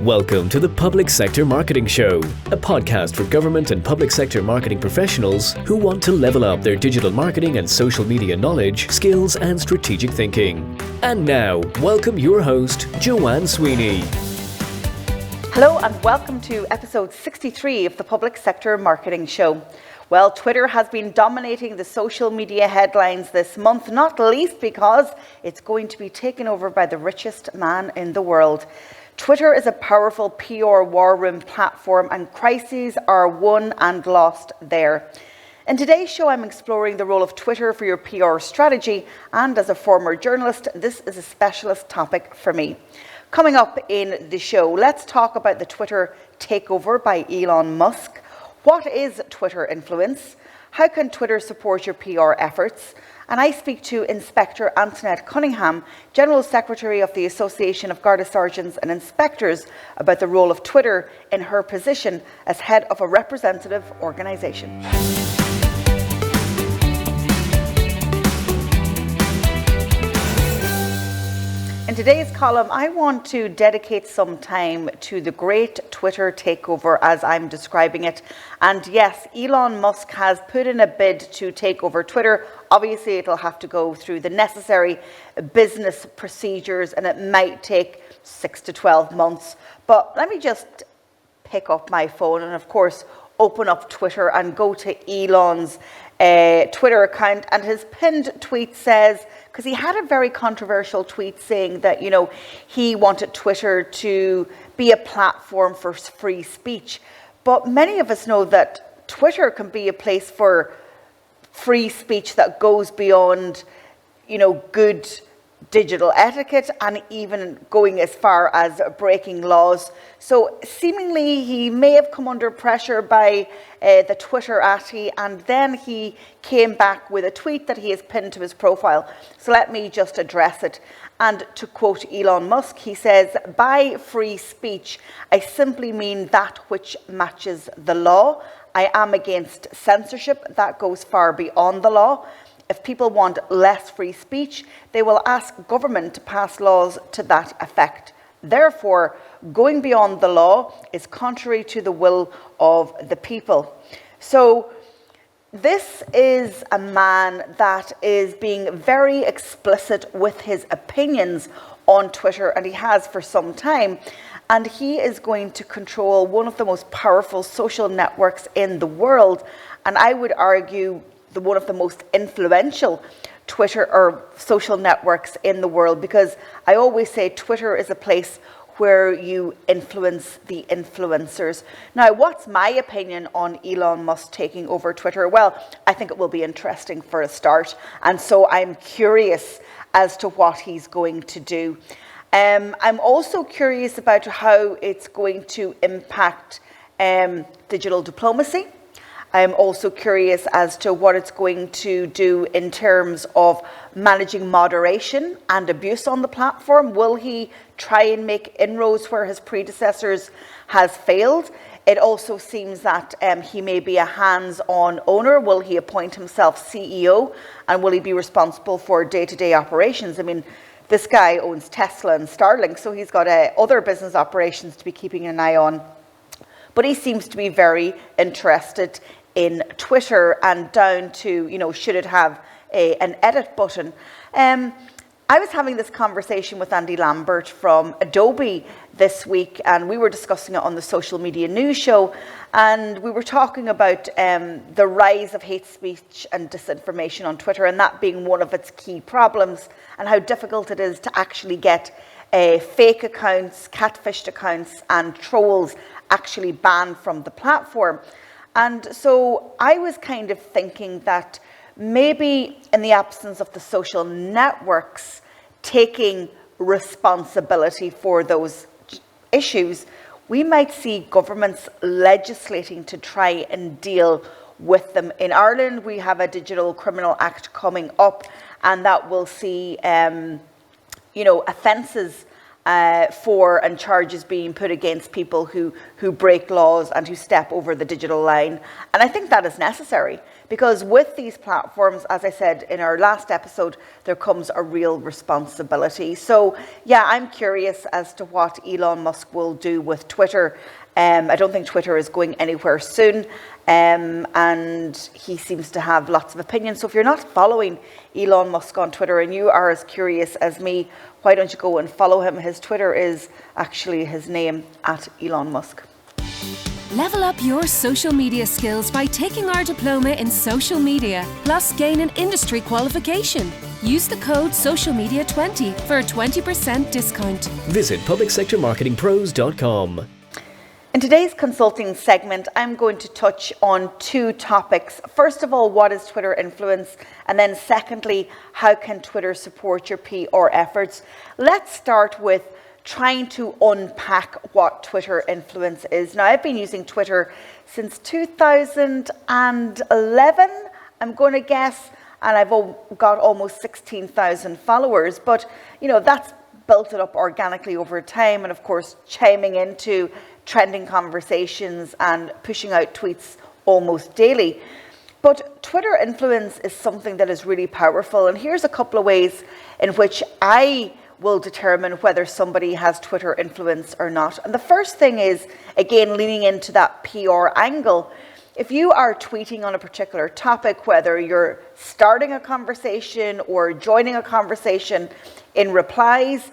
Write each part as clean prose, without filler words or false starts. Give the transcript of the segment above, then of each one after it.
Welcome to the Public Sector Marketing Show, a podcast for government and public sector marketing professionals who want to level up their digital marketing and social media knowledge, skills, and strategic thinking. And now, welcome your host, Joanne Sweeney. Hello and welcome to episode 63 of the Public Sector Marketing Show. Well, Twitter has been dominating the social media headlines this month, not least because it's going to be taken over by the richest man in the world. Twitter is a powerful PR war room platform and crises are won and lost there. In today's show, I'm exploring the role of Twitter for your PR strategy, and as a former journalist, this is a specialist topic for me. Coming up in the show, let's talk about the Twitter takeover by Elon Musk. What is Twitter influence? How can Twitter support your PR efforts? And I speak to Inspector Antoinette Cunningham, General Secretary of the Association of Garda Sergeants and Inspectors, about the role of Twitter in her position as head of a representative organisation. In today's column, I want to dedicate some time to the great Twitter takeover, as I'm describing it. And yes, Elon Musk has put in a bid to take over Twitter. Obviously, it'll have to go through the necessary business procedures, and it might take 6 to 12 months. But let me just pick up my phone and, of course, open up Twitter and go to Elon's Twitter account. And his pinned tweet says, because he had a very controversial tweet saying that, he wanted Twitter to be a platform for free speech. But many of us know that Twitter can be a place for free speech that goes beyond, good digital etiquette and even going as far as breaking laws. So seemingly he may have come under pressure by the Twitterati, and then he came back with a tweet that he has pinned to his profile. So let me just address it. And to quote Elon Musk, he says, "By free speech, I simply mean that which matches the law. I am against censorship that goes far beyond the law. If people want less free speech, they will ask government to pass laws to that effect. Therefore, going beyond the law is contrary to the will of the people." So this is a man that is being very explicit with his opinions on Twitter, and he has for some time. And he is going to control one of the most powerful social networks in the world, and I would argue one of the most influential Twitter or social networks in the world, because I always say Twitter is a place where you influence the influencers. Now, what's my opinion on Elon Musk taking over Twitter? Well, I think it will be interesting for a start, and so I'm curious as to what he's going to do. I'm also curious about how it's going to impact digital diplomacy. I'm also curious as to what it's going to do in terms of managing moderation and abuse on the platform. Will he try and make inroads where his predecessors has failed? It also seems that he may be a hands-on owner. Will he appoint himself CEO? And will he be responsible for day-to-day operations? I mean, this guy owns Tesla and Starlink, so he's got other business operations to be keeping an eye on. But he seems to be very interested in Twitter, and down to, should it have an edit button. I was having this conversation with Andy Lambert from Adobe this week, and we were discussing it on the Social Media News Show, and we were talking about the rise of hate speech and disinformation on Twitter, and that being one of its key problems, and how difficult it is to actually get fake accounts, catfished accounts, and trolls actually banned from the platform. And so I was kind of thinking that maybe in the absence of the social networks taking responsibility for those issues, we might see governments legislating to try and deal with them. In Ireland, we have a Digital Criminal Act coming up, and that will see, offences for and charges being put against people who break laws and who step over the digital line. And I think that is necessary, Because with these platforms, as I said in our last episode, there comes a real responsibility. So yeah, I'm curious as to what Elon Musk will do with Twitter. I don't think Twitter is going anywhere soon, and he seems to have lots of opinions. So if you're not following Elon Musk on Twitter and you are as curious as me, why don't you go and follow him? His Twitter is actually his name, @ElonMusk. Level up your social media skills by taking our diploma in social media, plus gain an industry qualification. Use the code SOCIALMEDIA20 for a 20% discount. Visit publicsectormarketingpros.com. In today's consulting segment, I'm going to touch on two topics. First of all, what is Twitter influence? And then secondly, how can Twitter support your PR efforts? Let's start with trying to unpack what Twitter influence is. Now, I've been using Twitter since 2011, I'm going to guess, and I've got almost 16,000 followers. But, you know, that's built it up organically over time, and of course, chiming into trending conversations and pushing out tweets almost daily. But Twitter influence is something that is really powerful. And here's a couple of ways in which I will determine whether somebody has Twitter influence or not. And the first thing is, again, leaning into that PR angle. If you are tweeting on a particular topic, whether you're starting a conversation or joining a conversation in replies,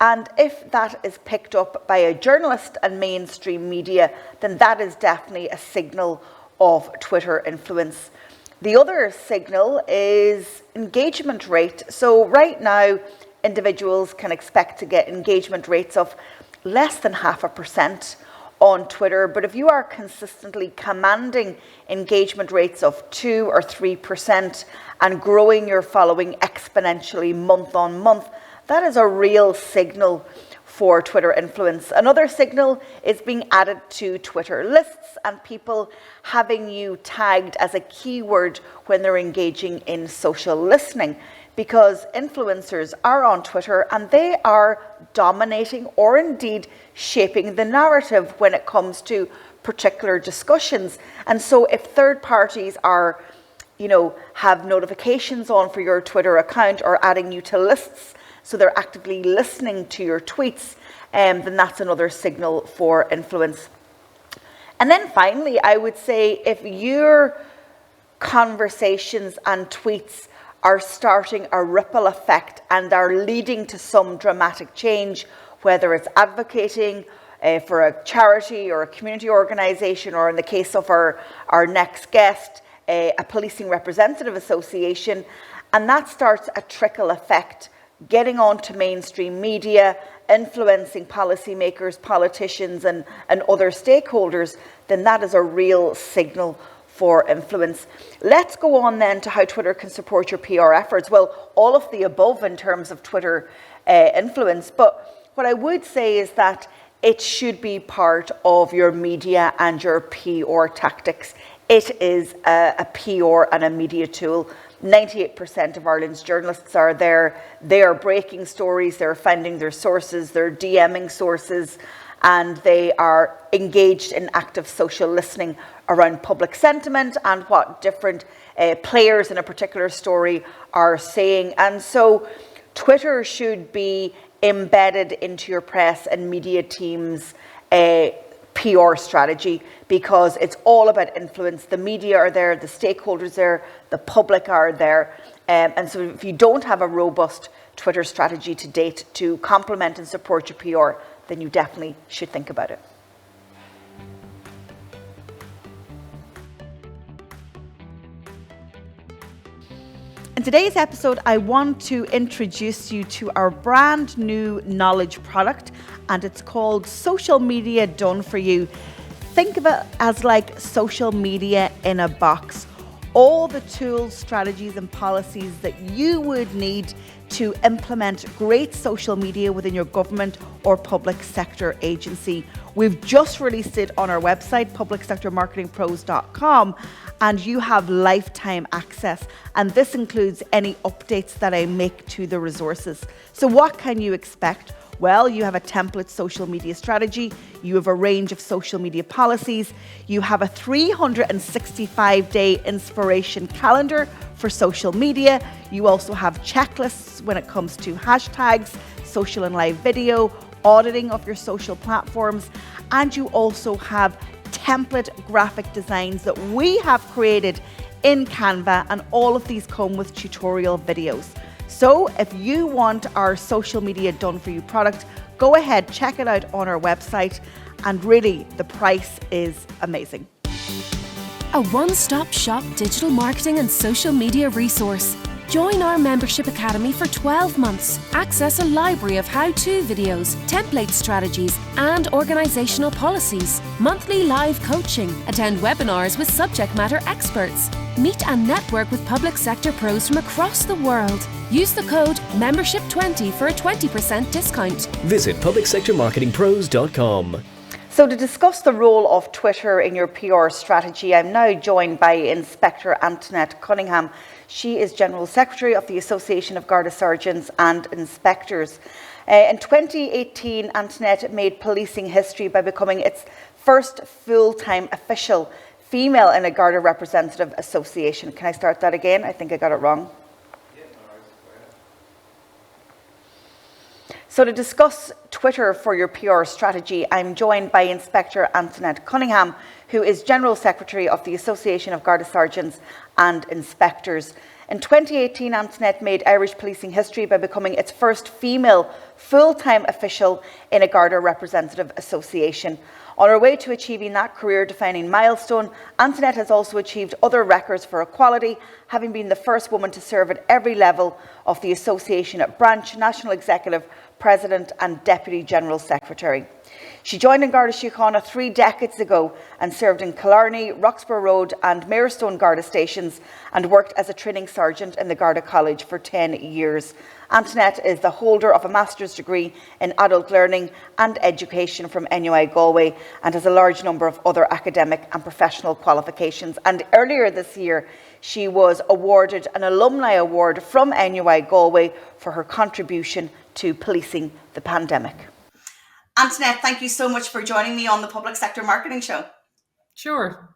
and if that is picked up by a journalist and mainstream media, then that is definitely a signal of Twitter influence. The other signal is engagement rate. So right now, individuals can expect to get engagement rates of less than 0.5% on Twitter. But if you are consistently commanding engagement rates of 2 or 3% and growing your following exponentially month on month, that is a real signal for Twitter influence. Another signal is being added to Twitter lists and people having you tagged as a keyword when they're engaging in social listening, because influencers are on Twitter and they are dominating or indeed shaping the narrative when it comes to particular discussions. And so if third parties are, have notifications on for your Twitter account or adding you to lists, so they're actively listening to your tweets, then that's another signal for influence. And then finally, I would say if your conversations and tweets are starting a ripple effect and are leading to some dramatic change, whether it's advocating for a charity or a community organisation, or in the case of our next guest, a policing representative association, and that starts a trickle effect, getting onto mainstream media, influencing policymakers, politicians, and other stakeholders, then that is a real signal for influence. Let's go on then to how Twitter can support your PR efforts. Well, all of the above in terms of Twitter influence, but what I would say is that it should be part of your media and your PR tactics. It is a PR and a media tool. 98% of Ireland's journalists are there. They are breaking stories, they're finding their sources, they're DMing sources, and they are engaged in active social listening around public sentiment and what different players in a particular story are saying. And so Twitter should be embedded into your press and media teams' PR strategy, because it's all about influence. The media are there, the stakeholders there, the public are there. And so if you don't have a robust Twitter strategy to date to complement and support your PR, then you definitely should think about it. In today's episode, I want to introduce you to our brand new knowledge product, and it's called Social Media Done For You. Think of it as like social media in a box. All the tools, strategies, and policies that you would need to implement great social media within your government or public sector agency. We've just released it on our website, publicsectormarketingpros.com, and you have lifetime access. And this includes any updates that I make to the resources. So what can you expect? Well, you have a template social media strategy, you have a range of social media policies, you have a 365-day inspiration calendar for social media, you also have checklists when it comes to hashtags, social and live video, auditing of your social platforms, and you also have template graphic designs that we have created in Canva, and all of these come with tutorial videos. So if you want our social media done for you product, go ahead, check it out on our website, and really the price is amazing. A one-stop shop digital marketing and social media resource. Join our membership academy for 12 months. Access a library of how-to videos, template strategies, and organizational policies. Monthly live coaching. Attend webinars with subject matter experts. Meet and network with public sector pros from across the world. Use the code MEMBERSHIP20 for a 20% discount. Visit publicsectormarketingpros.com. So to discuss the role of Twitter in your PR strategy, I'm now joined by Inspector Antoinette Cunningham. She is General Secretary of the Association of Garda Sergeants and Inspectors. In 2018, Antoinette made policing history by becoming its first full-time official female in a Garda Representative Association. Can I start that again? I think I got it wrong. So to discuss Twitter for your PR strategy, I'm joined by Inspector Antoinette Cunningham, who is General Secretary of the Association of Garda Sergeants and Inspectors. In 2018, Antoinette made Irish policing history by becoming its first female full-time official in a Garda Representative Association. On her way to achieving that career-defining milestone, Antoinette has also achieved other records for equality, having been the first woman to serve at every level of the association at branch, national executive, president and deputy general secretary. She joined in Garda Síochána 3 decades ago and served in Killarney, Roxburgh Road and Mayorstone Garda stations, and worked as a training sergeant in the Garda College for 10 years. Antoinette is the holder of a master's degree in adult learning and education from NUI Galway, and has a large number of other academic and professional qualifications. And earlier this year, she was awarded an alumni award from NUI Galway for her contribution to policing the pandemic. Antoinette, thank you so much for joining me on the Public Sector Marketing Show. Sure.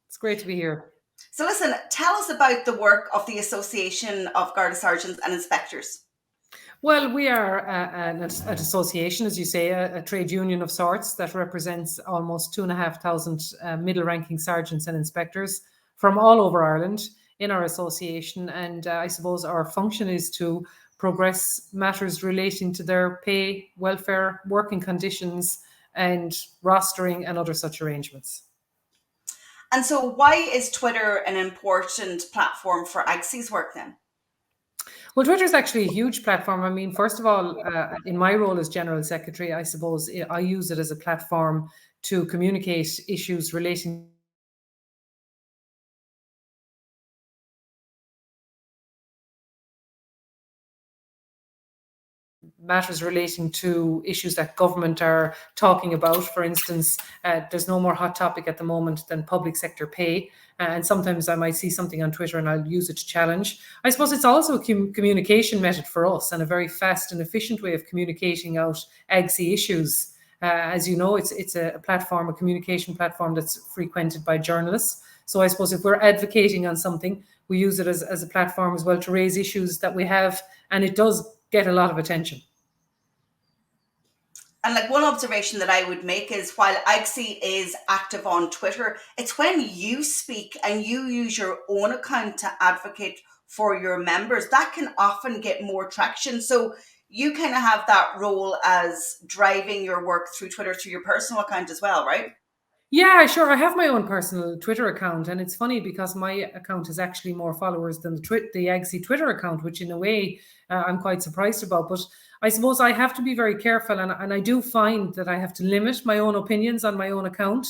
It's great to be here. So listen, tell us about the work of the Association of Garda Sergeants and Inspectors. Well, we are an association, as you say, a trade union of sorts that represents almost 2,500 middle-ranking sergeants and inspectors from all over Ireland in our association. And I suppose our function is to progress matters relating to their pay, welfare, working conditions, and rostering and other such arrangements. And so why is Twitter an important platform for AGSI's work then? Well, Twitter is actually a huge platform. I mean, first of all, in my role as General Secretary, I suppose I use it as a platform to communicate issues relating matters relating to issues that government are talking about. For instance, there's no more hot topic at the moment than public sector pay. And sometimes I might see something on Twitter and I'll use it to challenge. I suppose it's also a communication method for us and a very fast and efficient way of communicating out AGSI issues. As you know, it's a platform, a communication platform that's frequented by journalists. So I suppose if we're advocating on something, we use it as a platform as well to raise issues that we have, and it does get a lot of attention. And like one observation that I would make is while AGSI is active on Twitter, it's when you speak and you use your own account to advocate for your members that can often get more traction. So you kind of have that role as driving your work through Twitter, through your personal account as well, right? Yeah, sure. I have my own personal Twitter account, and it's funny because my account has actually more followers than the AGSI Twitter account, which in a way I'm quite surprised about. But I suppose I have to be very careful, and I do find that I have to limit my own opinions on my own account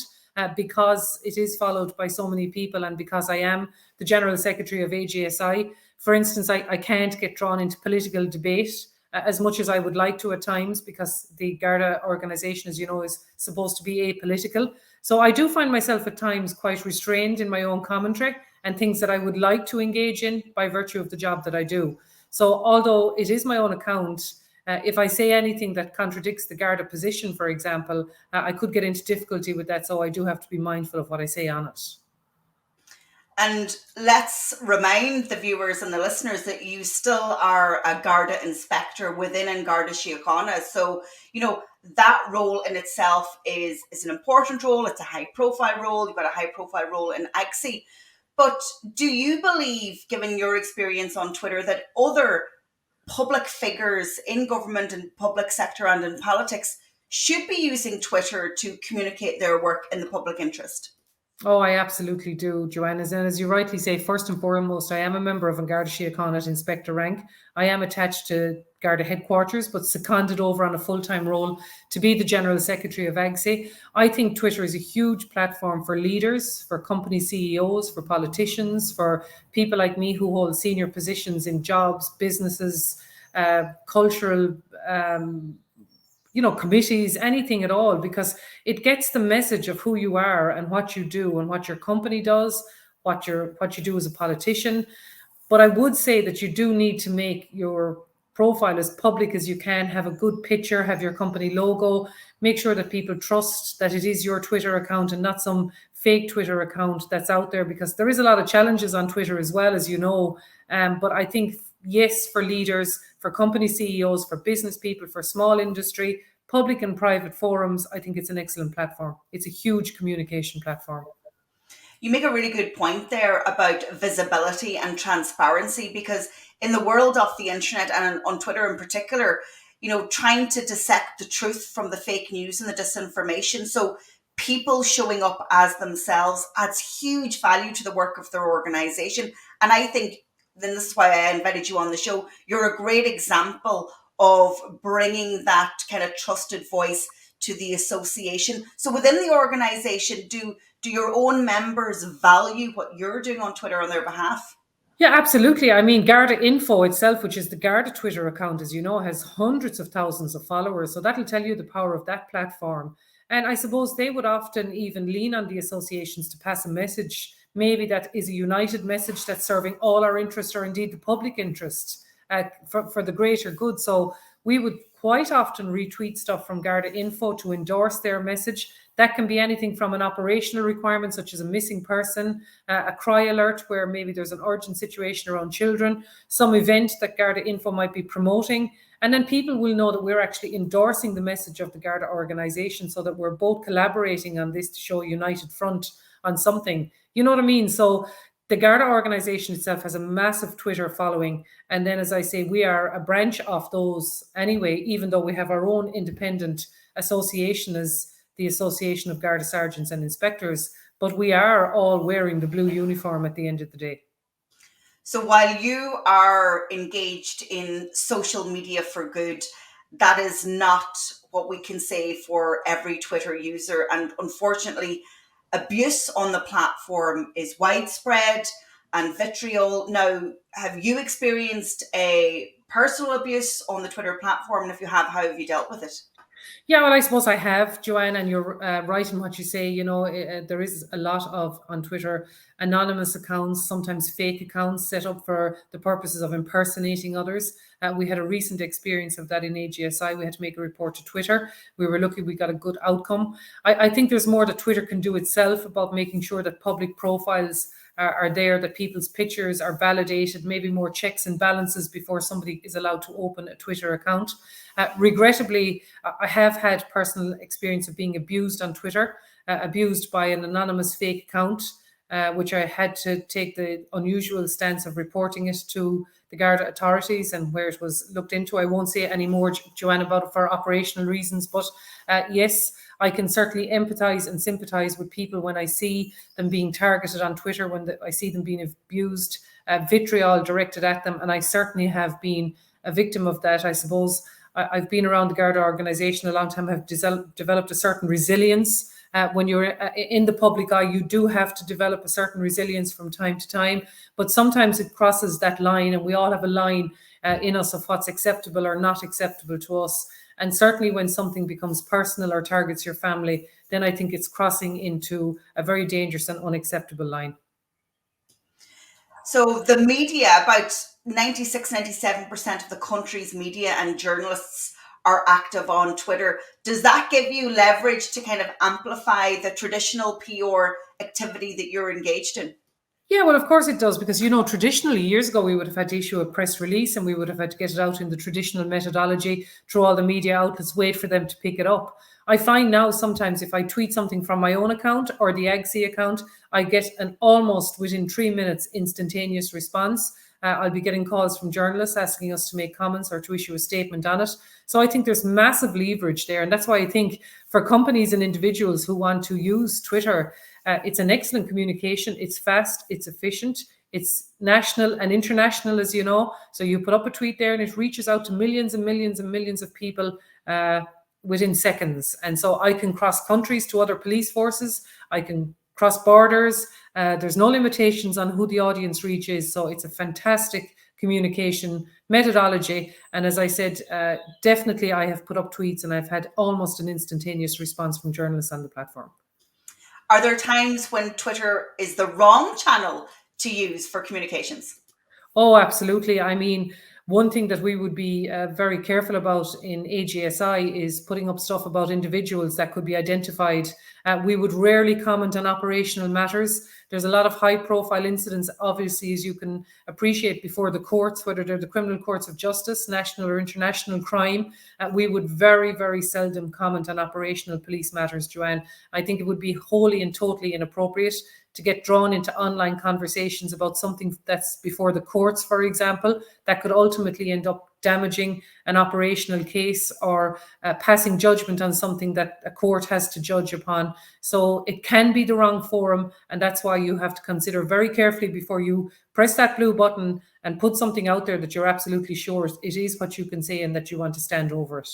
because it is followed by so many people, and because I am the General Secretary of AGSI. For instance, I can't get drawn into political debate as much as I would like to at times, because the Garda organisation, as you know, is supposed to be apolitical. So I do find myself at times quite restrained in my own commentary and things that I would like to engage in by virtue of the job that I do. So although it is my own account, If I say anything that contradicts the Garda position, for example, I could get into difficulty with that. So I do have to be mindful of what I say on it. And let's remind the viewers and the listeners that you still are a Garda inspector within An Garda Síochána. So, that role in itself is an important role. It's a high profile role. You've got a high profile role in AGSI. But do you believe, given your experience on Twitter, that other public figures in government and public sector and in politics should be using Twitter to communicate their work in the public interest? Oh, I absolutely do, Joanna. And as you rightly say, first and foremost, I am a member of An Garda Síochána at Inspector rank. I am attached to Garda headquarters, but seconded over on a full-time role to be the General Secretary of AGSI. I think Twitter is a huge platform for leaders, for company CEOs, for politicians, for people like me who hold senior positions in jobs, businesses, cultural committees, anything at all, because it gets the message of who you are and what you do and what your company does, what you do as a politician. But I would say that you do need to make your profile as public as you can, have a good picture, have your company logo, make sure that people trust that it is your Twitter account and not some fake Twitter account that's out there, because there is a lot of challenges on Twitter as well, as you know. But I think, yes, for leaders, for company CEOs, for business people, for small industry, public and private forums, I think it's an excellent platform. It's a huge communication platform. You make a really good point there about visibility and transparency, because in the world of the internet and on Twitter in particular, trying to dissect the truth from the fake news and the disinformation. So people showing up as themselves adds huge value to the work of their organization. And I think, then this is why I invited you on the show, you're a great example of bringing that kind of trusted voice to the association. So within the organization, do your own members value what you're doing on Twitter on their behalf? Yeah, absolutely. I mean, Garda Info itself, which is the Garda Twitter account, as you know, has hundreds of thousands of followers. So that'll tell you the power of that platform. And I suppose they would often even lean on the associations to pass a message, maybe that is a united message that's serving all our interest, or indeed the public interest, for the greater good. So we would quite often retweet stuff from Garda Info to endorse their message. That can be anything from an operational requirement, such as a missing person, a cry alert where maybe there's an urgent situation around children, some event that Garda Info might be promoting. And then people will know that we're actually endorsing the message of the Garda organisation, so that we're both collaborating on this to show a united front on something. You know what I mean? So the Garda organisation itself has a massive Twitter following. And then, as I say, we are a branch of those anyway, even though we have our own independent association as the Association of Garda Sergeants and Inspectors, but we are all wearing the blue uniform at the end of the day. So while you are engaged in social media for good, that is not what we can say for every Twitter user. And unfortunately, abuse on the platform is widespread and vitriol. Now, have you experienced a personal abuse on the Twitter platform? And if you have, how have you dealt with it? Yeah, well, I suppose I have, Joanne, and you're right in what you say. There is a lot of, on Twitter, anonymous accounts, sometimes fake accounts set up for the purposes of impersonating others. We had a recent experience of that in AGSI. We had to make a report to Twitter. We were lucky we got a good outcome. I think there's more that Twitter can do itself about making sure that public profiles are there, that people's pictures are validated, maybe more checks and balances before somebody is allowed to open a Twitter account. Regrettably, I have had personal experience of being abused on Twitter, abused by an anonymous fake account, which I had to take the unusual stance of reporting it to the Garda authorities, and where it was looked into. I won't say any more, Joanne, about it for operational reasons, but yes, I can certainly empathise and sympathise with people when I see them being targeted on Twitter, when I see them being abused, vitriol directed at them, and I certainly have been a victim of that. I suppose I've been around the Garda organisation a long time. I've developed a certain resilience. When you're in the public eye, you do have to develop a certain resilience from time to time, but sometimes it crosses that line, and we all have a line in us of what's acceptable or not acceptable to us. And certainly when something becomes personal or targets your family, then I think it's crossing into a very dangerous and unacceptable line. So the media, about 96, 97% of the country's media and journalists are active on Twitter. Does that give you leverage to kind of amplify the traditional PR activity that you're engaged in? Yeah, well, of course it does, because, traditionally years ago, we would have had to issue a press release and we would have had to get it out in the traditional methodology through all the media outlets, wait for them to pick it up. I find now sometimes if I tweet something from my own account or the AGC account, I get an almost within 3 minutes instantaneous response. I'll be getting calls from journalists asking us to make comments or to issue a statement on it. So I think there's massive leverage there. And that's why I think for companies and individuals who want to use Twitter, it's an excellent communication. It's fast, it's efficient, it's national and international, as you know. So you put up a tweet there and it reaches out to millions and millions and millions of people within seconds. And so I can cross countries to other police forces. I can cross borders. There's no limitations on who the audience reach is. So it's a fantastic communication methodology. And as I said, definitely I have put up tweets and I've had almost an instantaneous response from journalists on the platform. Are there times when Twitter is the wrong channel to use for communications? Oh, absolutely. I mean, one thing that we would be very careful about in AGSI is putting up stuff about individuals that could be identified. We would rarely comment on operational matters. There's a lot of high profile incidents, obviously, as you can appreciate, before the courts, whether they're the criminal courts of justice, national or international crime. We would very, very seldom comment on operational police matters, Joanne. I think it would be wholly and totally inappropriate to get drawn into online conversations about something that's before the courts, for example, that could ultimately end up damaging an operational case or passing judgment on something that a court has to judge upon. So it can be the wrong forum, and that's why you have to consider very carefully before you press that blue button and put something out there that you're absolutely sure it is what you can say and that you want to stand over it,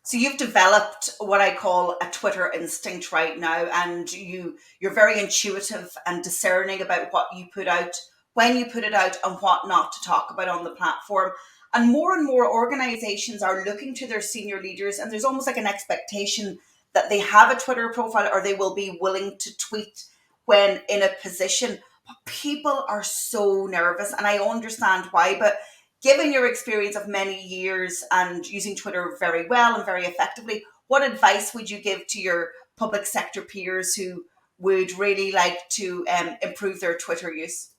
So you've developed what I call a Twitter instinct right now, and you're very intuitive and discerning about what you put out, when you put it out, and what not to talk about on the platform. And more organizations are looking to their senior leaders, and there's almost like an expectation that they have a Twitter profile or they will be willing to tweet when in a position. But people are so nervous, and I understand why, but given your experience of many years and using Twitter very well and very effectively, what advice would you give to your public sector peers who would really like to improve their Twitter use?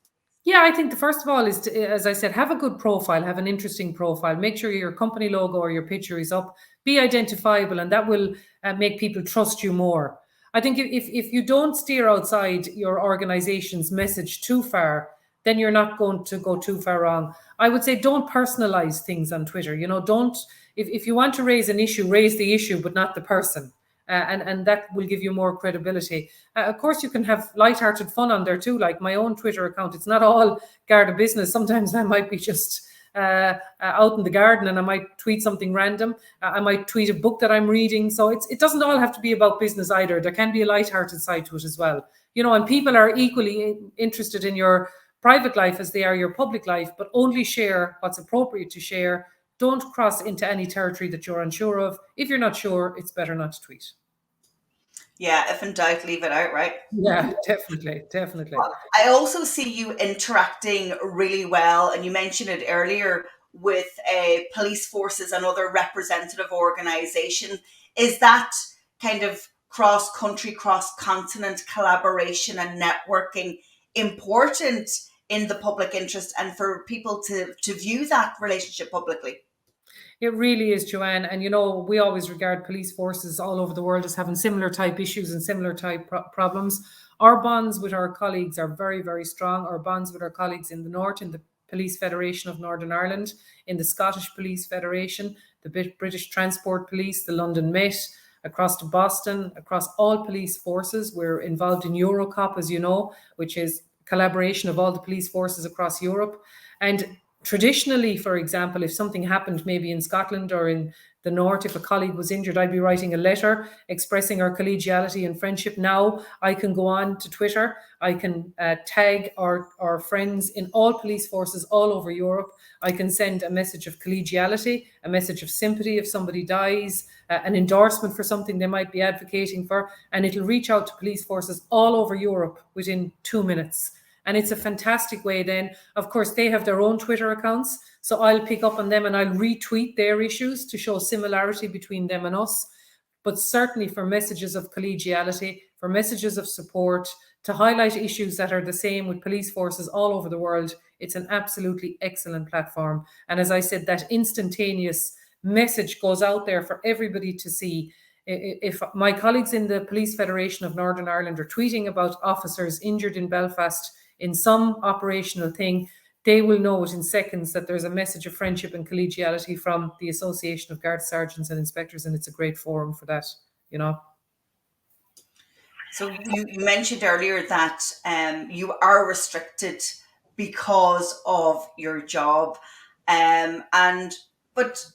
Yeah, I think the first of all is to, as I said, have a good profile, have an interesting profile. Make sure your company logo or your picture is up. Be identifiable, and that will make people trust you more. I think if you don't steer outside your organization's message too far, then you're not going to go too far wrong. I would say don't personalize things on Twitter. Don't, if you want to raise an issue, raise the issue, but not the person. And that will give you more credibility. Of course, you can have lighthearted fun on there too, like my own Twitter account. It's not all Garda business. Sometimes I might be just out in the garden and I might tweet something random. I might tweet a book that I'm reading. So it doesn't all have to be about business either. There can be a lighthearted side to it as well. And people are equally interested in your private life as they are your public life, but only share what's appropriate to share. Don't cross into any territory that you're unsure of. If you're not sure, it's better not to tweet. Yeah, if in doubt, leave it out, right? Yeah, definitely. I also see you interacting really well, and you mentioned it earlier, with police forces and other representative organisations. Is that kind of cross-country, cross-continent collaboration and networking important in the public interest and for people to view that relationship publicly? It really is, Joanne. And, we always regard police forces all over the world as having similar type issues and similar type problems. Our bonds with our colleagues are very, very strong. Our bonds with our colleagues in the North, in the Police Federation of Northern Ireland, in the Scottish Police Federation, the British Transport Police, the London Met, across to Boston, across all police forces. We're involved in Eurocop, as you know, which is collaboration of all the police forces across Europe. And traditionally, for example, if something happened maybe in Scotland or in the North, if a colleague was injured, I'd be writing a letter expressing our collegiality and friendship. Now I can go on to Twitter. I can tag our friends in all police forces all over Europe. I can send a message of collegiality, a message of sympathy if somebody dies, an endorsement for something they might be advocating for, and it'll reach out to police forces all over Europe within 2 minutes. And it's a fantastic way then. Of course, they have their own Twitter accounts. So I'll pick up on them and I'll retweet their issues to show similarity between them and us. But certainly for messages of collegiality, for messages of support, to highlight issues that are the same with police forces all over the world, it's an absolutely excellent platform. And as I said, that instantaneous message goes out there for everybody to see. If my colleagues in the Police Federation of Northern Ireland are tweeting about officers injured in Belfast in some operational thing, they will know it in seconds that there's a message of friendship and collegiality from the Association of Guard Sergeants and Inspectors, and it's a great forum for that, you know. So you mentioned earlier that you are restricted because of your job, but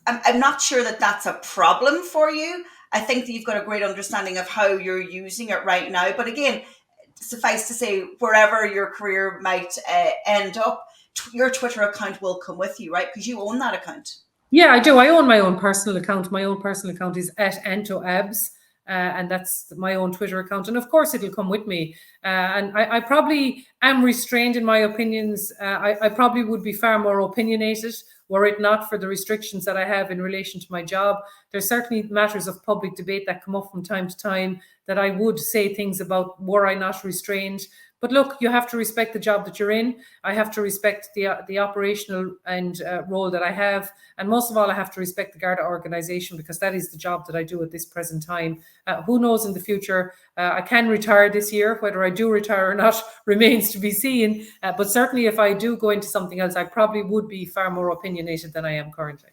I'm not sure that that's a problem for you. I think that you've got a great understanding of how you're using it right now. But again, suffice to say, wherever your career might end up, your Twitter account will come with you, right? Because you own that account. Yeah, I do. I own my own personal account. My own personal account is @AntoAbs. And that's my own Twitter account. And of course, it'll come with me. And I probably am restrained in my opinions. I probably would be far more opinionated were it not for the restrictions that I have in relation to my job. There's certainly matters of public debate that come up from time to time that I would say things about were I not restrained. But look, you have to respect the job that you're in. I have to respect the operational and role that I have. And most of all, I have to respect the Garda organisation, because that is the job that I do at this present time. Who knows in the future? I can retire this year. Whether I do retire or not remains to be seen. But certainly if I do go into something else, I probably would be far more opinionated than I am currently.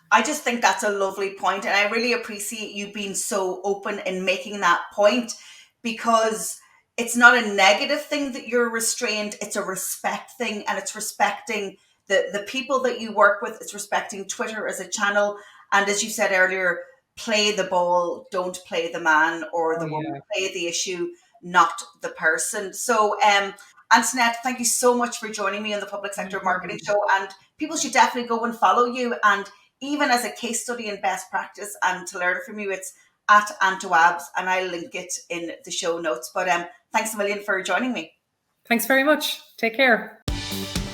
I just think that's a lovely point. And I really appreciate you being so open in making that point, because it's not a negative thing that you're restrained. It's a respect thing, and it's respecting the people that you work with. It's respecting Twitter as a channel. And as you said earlier, play the ball, don't play the man or the woman. Play the issue, not the person. So, Antoinette, thank you so much for joining me on the Public Sector Marketing Show. And people should definitely go and follow you. And even as a case study in best practice and to learn from you, it's @AntoAbs, and I'll link it in the show notes. But thanks a million for joining me. Thanks very much. Take care.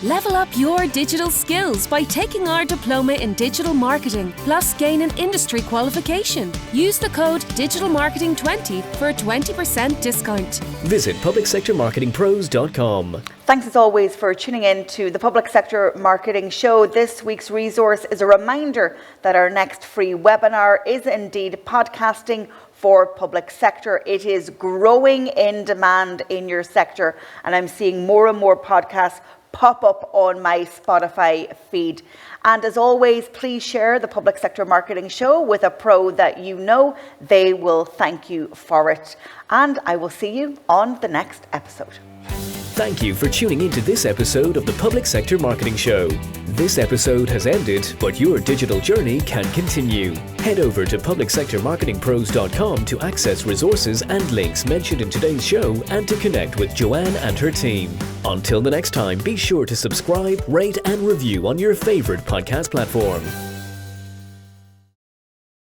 Level up your digital skills by taking our diploma in digital marketing, plus gain an industry qualification. Use the code DigitalMarketing20 for a 20% discount. Visit publicsectormarketingpros.com. Thanks as always for tuning in to the Public Sector Marketing Show. This week's resource is a reminder that our next free webinar is indeed podcasting for public sector. It is growing in demand in your sector, and I'm seeing more and more podcasts pop up on my Spotify feed. And as always, please share the Public Sector Marketing Show with a pro that you know. They will thank you for it. And I will see you on the next episode. Thank you for tuning into this episode of the Public Sector Marketing Show. This episode has ended, but your digital journey can continue. Head over to publicsectormarketingpros.com to access resources and links mentioned in today's show and to connect with Joanne and her team. Until the next time, be sure to subscribe, rate and review on your favorite podcast platform.